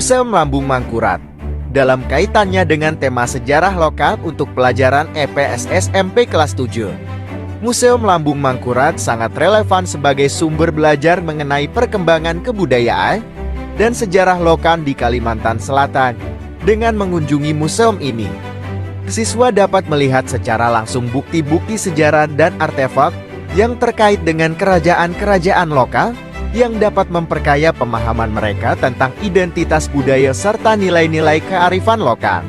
Museum Lambung Mangkurat. Dalam kaitannya dengan tema sejarah lokal untuk pelajaran EPS SMP kelas 7. Museum Lambung Mangkurat sangat relevan sebagai sumber belajar mengenai perkembangan kebudayaan dan sejarah lokal di Kalimantan Selatan. Dengan mengunjungi museum ini, siswa dapat melihat secara langsung bukti-bukti sejarah dan artefak yang terkait dengan kerajaan-kerajaan lokal yang dapat memperkaya pemahaman mereka tentang identitas budaya serta nilai-nilai kearifan lokal.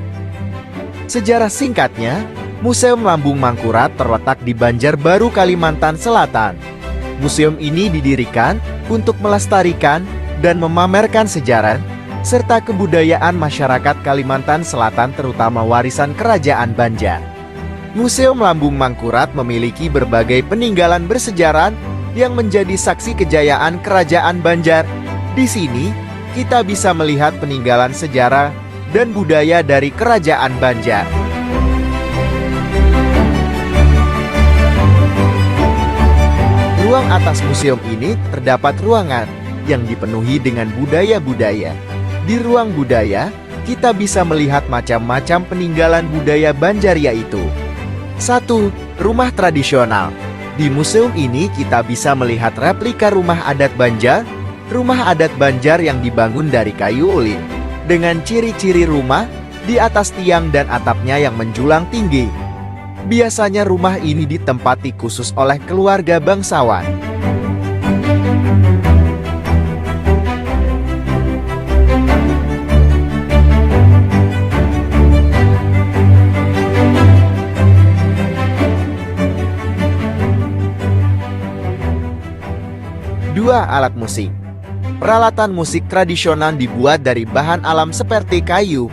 Sejarah singkatnya, Museum Lambung Mangkurat terletak di Banjarbaru, Kalimantan Selatan. Museum ini didirikan untuk melestarikan dan memamerkan sejarah serta kebudayaan masyarakat Kalimantan Selatan, terutama warisan Kerajaan Banjar. Museum Lambung Mangkurat memiliki berbagai peninggalan bersejarah yang menjadi saksi kejayaan Kerajaan Banjar. Di sini, kita bisa melihat peninggalan sejarah dan budaya dari Kerajaan Banjar. Ruang atas museum ini terdapat ruangan yang dipenuhi dengan budaya-budaya. Di ruang budaya, kita bisa melihat macam-macam peninggalan budaya Banjar, yaitu 1. Rumah tradisional. Di museum ini kita bisa melihat replika rumah adat Banjar. Rumah adat Banjar yang dibangun dari kayu ulin, dengan ciri-ciri rumah di atas tiang dan atapnya yang menjulang tinggi. Biasanya rumah ini ditempati khusus oleh keluarga bangsawan. 2. Alat musik. Peralatan musik tradisional dibuat dari bahan alam seperti kayu,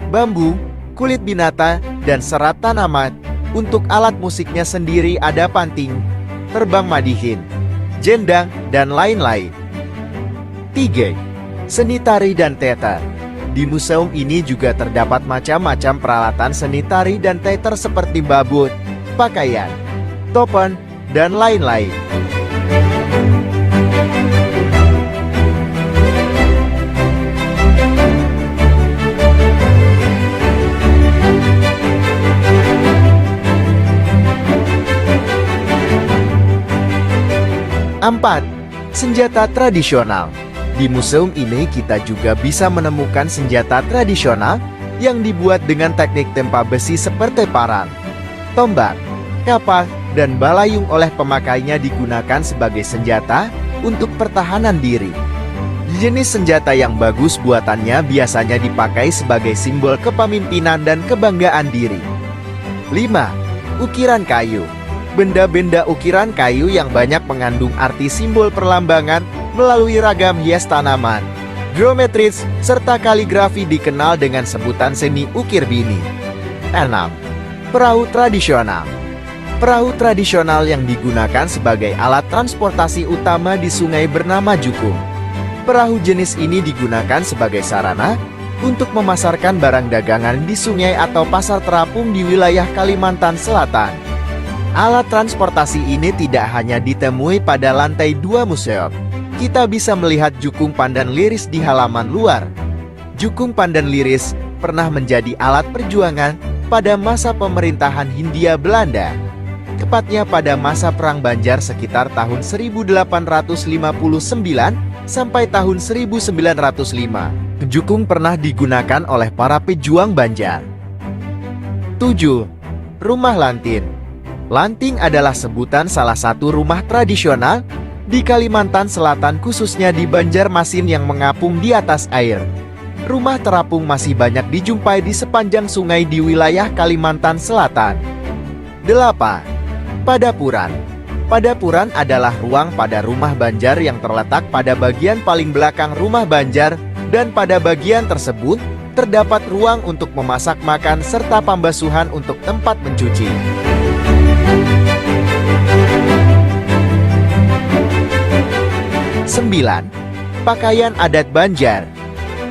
bambu, kulit binatang, dan serat tanaman. Untuk alat musiknya sendiri ada panting, terbang madihin, jendang, dan lain-lain. 3. Seni tari dan teater. Di museum ini juga terdapat macam-macam peralatan seni tari dan teater seperti babut, pakaian, topeng, dan lain-lain. 4. Senjata tradisional. Di museum ini kita juga bisa menemukan senjata tradisional yang dibuat dengan teknik tempa besi seperti parang, tombak, kapak, dan balayung. Oleh pemakainya digunakan sebagai senjata untuk pertahanan diri. Jenis senjata yang bagus buatannya biasanya dipakai sebagai simbol kepemimpinan dan kebanggaan diri. 5. Ukiran kayu. Benda-benda ukiran kayu yang banyak mengandung arti simbol perlambangan melalui ragam hias tanaman, geometris, serta kaligrafi dikenal dengan sebutan seni ukir bini. 6. Perahu tradisional. Perahu tradisional yang digunakan sebagai alat transportasi utama di sungai bernama Jukung. Perahu jenis ini digunakan sebagai sarana untuk memasarkan barang dagangan di sungai atau pasar terapung di wilayah Kalimantan Selatan. Alat transportasi ini tidak hanya ditemui pada lantai 2 museum. Kita bisa melihat Jukung Pandan Liris di halaman luar. Jukung Pandan Liris pernah menjadi alat perjuangan pada masa pemerintahan Hindia Belanda. Tepatnya pada masa Perang Banjar sekitar tahun 1859 sampai tahun 1905. Jukung pernah digunakan oleh para pejuang Banjar. 7. Rumah Lantin. Lanting adalah sebutan salah satu rumah tradisional di Kalimantan Selatan, khususnya di Banjarmasin yang mengapung di atas air. Rumah terapung masih banyak dijumpai di sepanjang sungai di wilayah Kalimantan Selatan. 8. Padapuran. Padapuran adalah ruang pada rumah Banjar yang terletak pada bagian paling belakang rumah Banjar, dan pada bagian tersebut terdapat ruang untuk memasak makan serta pembasuhan untuk tempat mencuci. 9. Pakaian adat Banjar.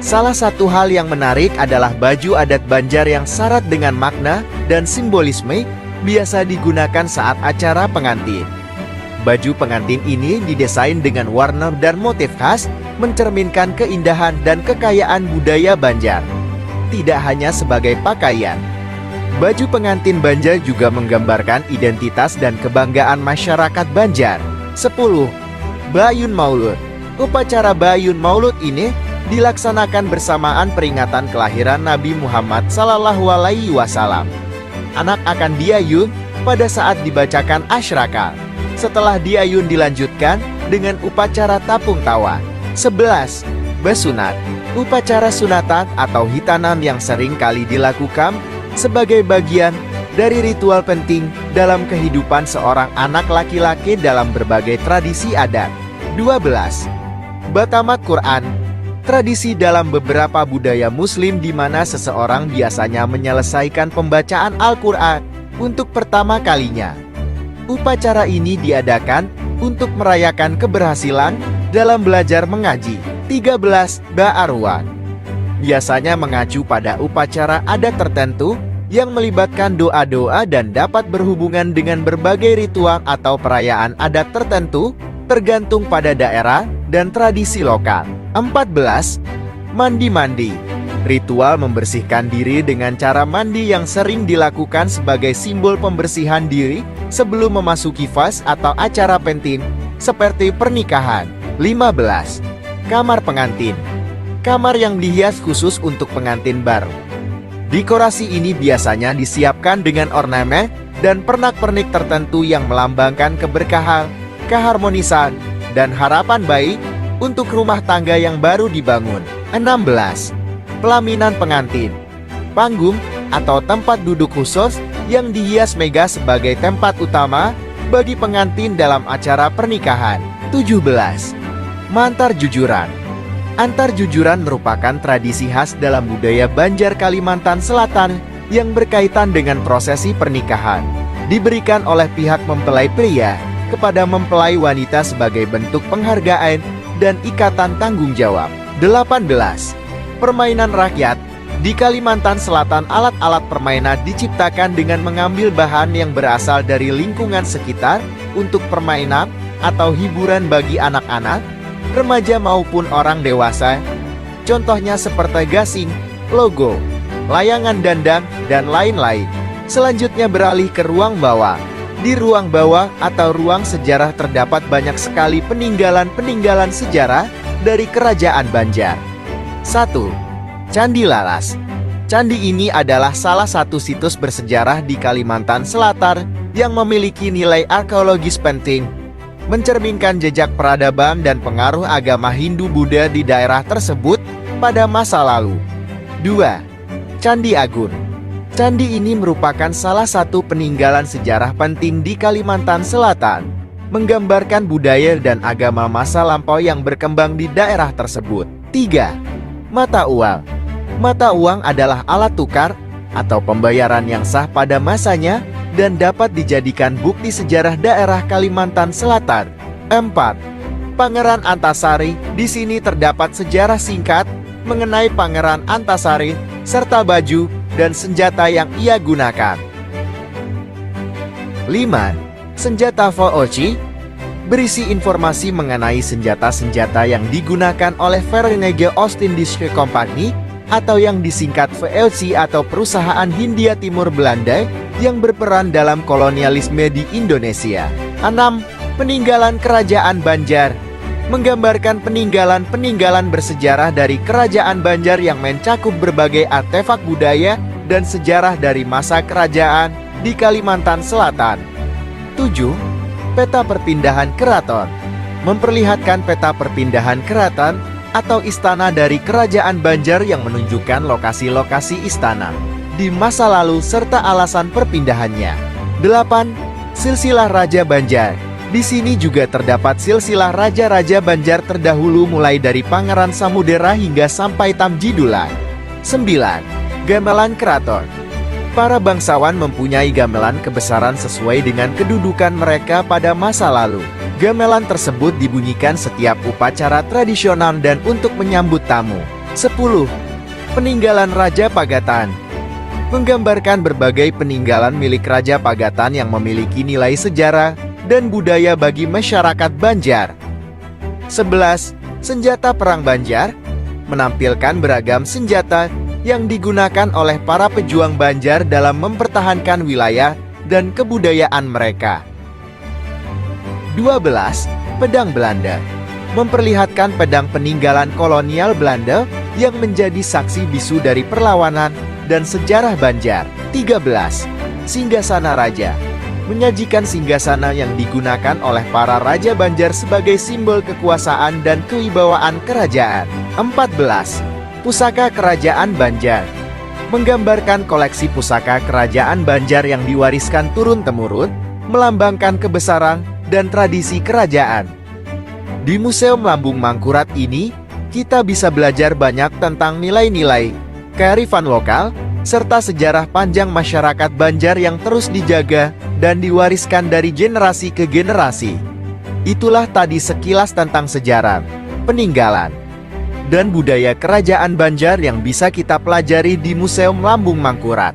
Salah satu hal yang menarik adalah baju adat Banjar yang syarat dengan makna dan simbolisme biasa digunakan saat acara pengantin. Baju pengantin ini didesain dengan warna dan motif khas mencerminkan keindahan dan kekayaan budaya Banjar. Tidak hanya sebagai pakaian, baju pengantin Banjar juga menggambarkan identitas dan kebanggaan masyarakat Banjar. 10. Bayun Maulud. Upacara Bayun Maulud ini dilaksanakan bersamaan peringatan kelahiran Nabi Muhammad SAW. Anak akan diayun pada saat dibacakan asyrakal. Setelah diayun dilanjutkan dengan upacara tapung tawa. 11. Basunat. Upacara sunatan atau hitanan yang sering kali dilakukan sebagai bagian dari ritual penting dalam kehidupan seorang anak laki-laki dalam berbagai tradisi adat. 12. Batamat Quran. Tradisi dalam beberapa budaya muslim di mana seseorang biasanya menyelesaikan pembacaan Al-Quran untuk pertama kalinya. Upacara ini diadakan untuk merayakan keberhasilan dalam belajar mengaji. 13. Ba'arwan. Biasanya mengacu pada upacara adat tertentu yang melibatkan doa-doa dan dapat berhubungan dengan berbagai ritual atau perayaan adat tertentu, tergantung pada daerah dan tradisi lokal. 14. Mandi-mandi. Ritual membersihkan diri dengan cara mandi yang sering dilakukan sebagai simbol pembersihan diri sebelum memasuki fase atau acara penting, seperti pernikahan. 15. Kamar pengantin. Kamar yang dihias khusus untuk pengantin baru. Dekorasi ini biasanya disiapkan dengan ornamen dan pernak-pernik tertentu yang melambangkan keberkahan, keharmonisan, dan harapan baik untuk rumah tangga yang baru dibangun. 16. Pelaminan pengantin. Panggung atau tempat duduk khusus yang dihias megah sebagai tempat utama bagi pengantin dalam acara pernikahan. 17. Mantar jujuran. Antar jujuran merupakan tradisi khas dalam budaya Banjar Kalimantan Selatan yang berkaitan dengan prosesi pernikahan. Diberikan oleh pihak mempelai pria kepada mempelai wanita sebagai bentuk penghargaan dan ikatan tanggung jawab. 18. Permainan rakyat. Di Kalimantan Selatan alat-alat permainan diciptakan dengan mengambil bahan yang berasal dari lingkungan sekitar untuk permainan atau hiburan bagi anak-anak, remaja maupun orang dewasa. Contohnya seperti gasing, logo, layangan dandang, dan lain-lain. Selanjutnya beralih ke ruang bawah. Di ruang bawah atau ruang sejarah terdapat banyak sekali peninggalan-peninggalan sejarah dari kerajaan Banjar. 1. Candi Laras. Candi ini adalah salah satu situs bersejarah di Kalimantan Selatan yang memiliki nilai arkeologis penting, mencerminkan jejak peradaban dan pengaruh agama Hindu-Buddha di daerah tersebut pada masa lalu. 2. Candi Agun. Candi ini merupakan salah satu peninggalan sejarah penting di Kalimantan Selatan, menggambarkan budaya dan agama masa lampau yang berkembang di daerah tersebut. 3. Mata uang. Mata uang adalah alat tukar atau pembayaran yang sah pada masanya dan dapat dijadikan bukti sejarah daerah Kalimantan Selatan. 4. Pangeran Antasari. Di sini terdapat sejarah singkat mengenai Pangeran Antasari serta baju dan senjata yang ia gunakan. 5. Senjata Voochi. Berisi informasi mengenai senjata-senjata yang digunakan oleh Verenigde Oost-Indische Compagnie atau yang disingkat VOC atau Perusahaan Hindia Timur Belanda yang berperan dalam kolonialisme di Indonesia. 6. Peninggalan Kerajaan Banjar. Menggambarkan peninggalan-peninggalan bersejarah dari Kerajaan Banjar yang mencakup berbagai artefak budaya dan sejarah dari masa kerajaan di Kalimantan Selatan. 7. Peta perpindahan keraton. Memperlihatkan peta perpindahan keraton atau istana dari Kerajaan Banjar yang menunjukkan lokasi-lokasi istana di masa lalu serta alasan perpindahannya. 8. Silsilah Raja Banjar. Di sini juga terdapat silsilah raja-raja Banjar terdahulu mulai dari Pangeran Samudera hingga sampai Tamjidulan. 9. Gamelan Keraton. Para bangsawan mempunyai gamelan kebesaran sesuai dengan kedudukan mereka pada masa lalu. Gamelan tersebut dibunyikan setiap upacara tradisional dan untuk menyambut tamu. 10. Peninggalan Raja Pagatan. Menggambarkan berbagai peninggalan milik Raja Pagatan yang memiliki nilai sejarah dan budaya bagi masyarakat Banjar. 11. Senjata perang Banjar menampilkan beragam senjata yang digunakan oleh para pejuang Banjar dalam mempertahankan wilayah dan kebudayaan mereka. 12. Pedang Belanda memperlihatkan pedang peninggalan kolonial Belanda yang menjadi saksi bisu dari perlawanan dan sejarah Banjar. 13. Singgasana Raja menyajikan singgasana yang digunakan oleh para raja Banjar sebagai simbol kekuasaan dan kewibawaan kerajaan. 14. Pusaka Kerajaan Banjar menggambarkan koleksi pusaka kerajaan Banjar yang diwariskan turun-temurun, melambangkan kebesaran dan tradisi kerajaan. Di Museum Lambung Mangkurat ini, kita bisa belajar banyak tentang nilai-nilai kearifan lokal, serta sejarah panjang masyarakat Banjar yang terus dijaga dan diwariskan dari generasi ke generasi. Itulah tadi sekilas tentang sejarah, peninggalan, dan budaya kerajaan Banjar yang bisa kita pelajari di Museum Lambung Mangkurat.